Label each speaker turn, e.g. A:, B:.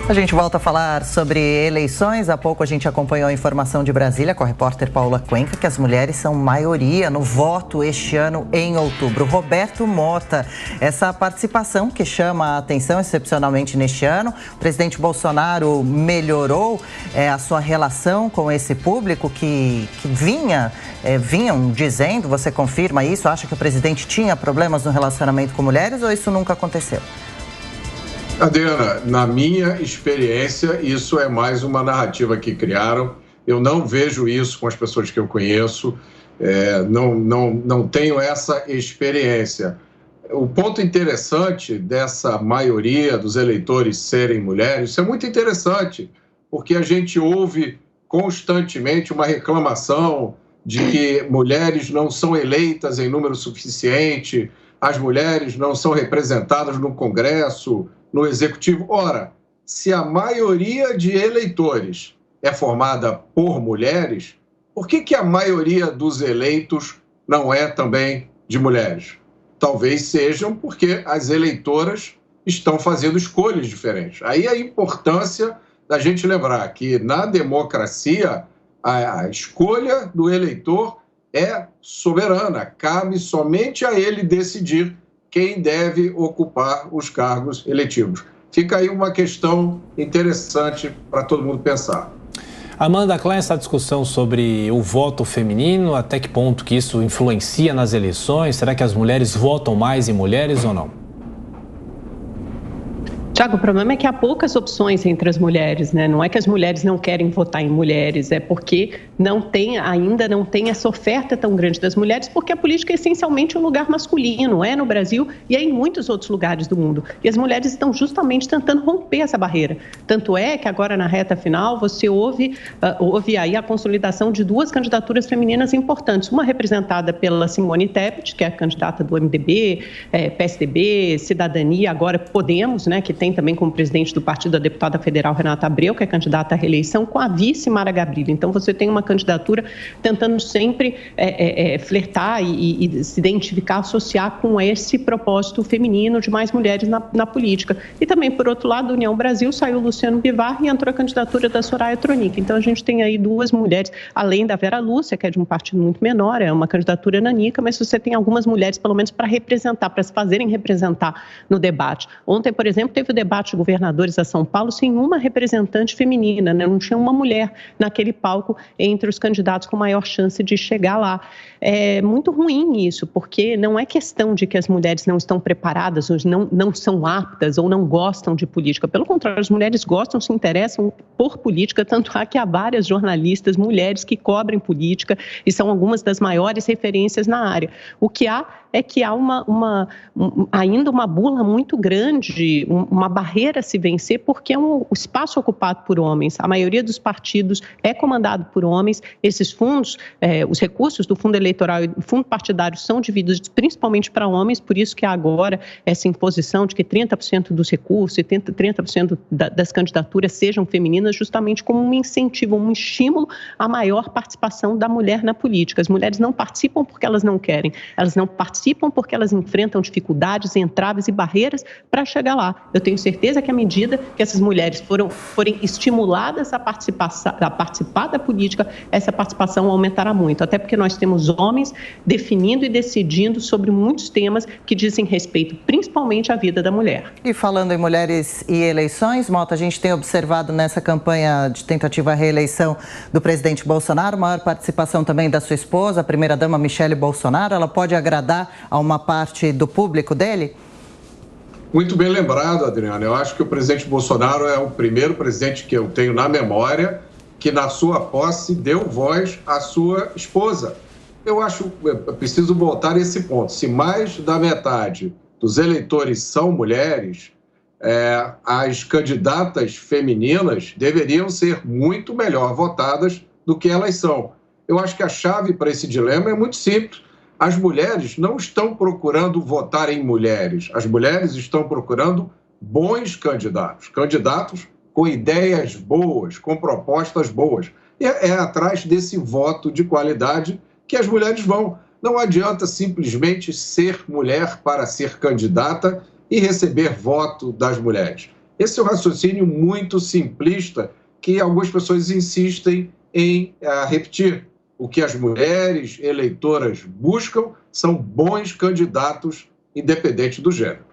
A: A gente volta a falar sobre eleições. Há pouco a gente acompanhou a informação de Brasília com a repórter Paula Cuenca que as mulheres são maioria no voto este ano em outubro. Roberto Mota, essa participação que chama a atenção excepcionalmente neste ano. O presidente Bolsonaro melhorou a sua relação com esse público que vinham dizendo, você confirma isso? Acha que o presidente tinha problemas no relacionamento com mulheres ou isso nunca aconteceu?
B: Adriana, na minha experiência, isso é mais uma narrativa que criaram. Eu não vejo isso com as pessoas que eu conheço, não tenho essa experiência. O ponto interessante dessa maioria dos eleitores serem mulheres, isso é muito interessante, porque a gente ouve constantemente uma reclamação de que mulheres não são eleitas em número suficiente, as mulheres não são representadas no Congresso, no Executivo. Ora, se a maioria de eleitores é formada por mulheres, por que a maioria dos eleitos não é também de mulheres? Talvez sejam porque as eleitoras estão fazendo escolhas diferentes. Aí a importância da gente lembrar que na democracia a escolha do eleitor é soberana, cabe somente a ele decidir quem deve ocupar os cargos eletivos. Fica aí uma questão interessante para todo mundo pensar.
C: Amanda, Klein, essa discussão sobre o voto feminino, até que ponto que isso influencia nas eleições? Será que as mulheres votam mais em mulheres ou não?
D: Tiago, o problema é que há poucas opções entre as mulheres, né? Não é que as mulheres não querem votar em mulheres, é porque ainda não tem essa oferta tão grande das mulheres, porque a política é essencialmente um lugar masculino, no Brasil e em muitos outros lugares do mundo. E as mulheres estão justamente tentando romper essa barreira. Tanto é que agora na reta final você ouve aí a consolidação de duas candidaturas femininas importantes, uma representada pela Simone Tebet, que é a candidata do MDB, PSDB, Cidadania, agora Podemos, né, que tem também como presidente do partido a deputada federal Renata Abreu, que é candidata à reeleição, com a vice Mara Gabrilli. Então, você tem uma candidatura tentando sempre flertar e se identificar, associar com esse propósito feminino de mais mulheres na política. E também, por outro lado, da União Brasil, saiu o Luciano Bivar e entrou a candidatura da Soraya Tronic. Então, a gente tem aí duas mulheres, além da Vera Lúcia, que é de um partido muito menor, é uma candidatura nanica, mas você tem algumas mulheres, pelo menos, para representar, para se fazerem representar no debate. Ontem, por exemplo, teve o debate de governadores a São Paulo sem uma representante feminina, né? Não tinha uma mulher naquele palco entre os candidatos com maior chance de chegar lá. É muito ruim isso, porque não é questão de que as mulheres não estão preparadas, ou não são aptas, ou não gostam de política. Pelo contrário, as mulheres gostam, se interessam por política, tanto há que há várias jornalistas mulheres que cobrem política e são algumas das maiores referências na área. O que há é que há ainda uma bula muito grande, uma barreira a se vencer, porque é um espaço ocupado por homens. A maioria dos partidos é comandado por homens. Esses fundos, os recursos do fundo eleitoral e do fundo partidário são divididos principalmente para homens, por isso que há agora essa imposição de que 30% dos recursos e 30% das candidaturas sejam femininas, justamente como um incentivo, um estímulo à maior participação da mulher na política. As mulheres não participam porque elas não querem, elas não participam porque elas enfrentam dificuldades, entraves e barreiras para chegar lá. Eu tenho certeza que à medida que essas mulheres forem estimuladas a participar da política, essa participação aumentará muito. Até porque nós temos homens definindo e decidindo sobre muitos temas que dizem respeito principalmente à vida da mulher.
A: E falando em mulheres e eleições, Mota, a gente tem observado nessa campanha de tentativa à reeleição do presidente Bolsonaro, maior participação também da sua esposa, a primeira-dama Michele Bolsonaro. Ela pode agradar a uma parte do público dele?
B: Muito bem lembrado, Adriana. Eu acho que o presidente Bolsonaro é o primeiro presidente que eu tenho na memória que, na sua posse, deu voz à sua esposa. Eu preciso voltar a esse ponto. Se mais da metade dos eleitores são mulheres, as candidatas femininas deveriam ser muito melhor votadas do que elas são. Eu acho que a chave para esse dilema é muito simples. As mulheres não estão procurando votar em mulheres, as mulheres estão procurando bons candidatos, candidatos com ideias boas, com propostas boas. E é atrás desse voto de qualidade que as mulheres vão. Não adianta simplesmente ser mulher para ser candidata e receber voto das mulheres. Esse é um raciocínio muito simplista que algumas pessoas insistem em repetir. O que as mulheres eleitoras buscam são bons candidatos, independente do gênero.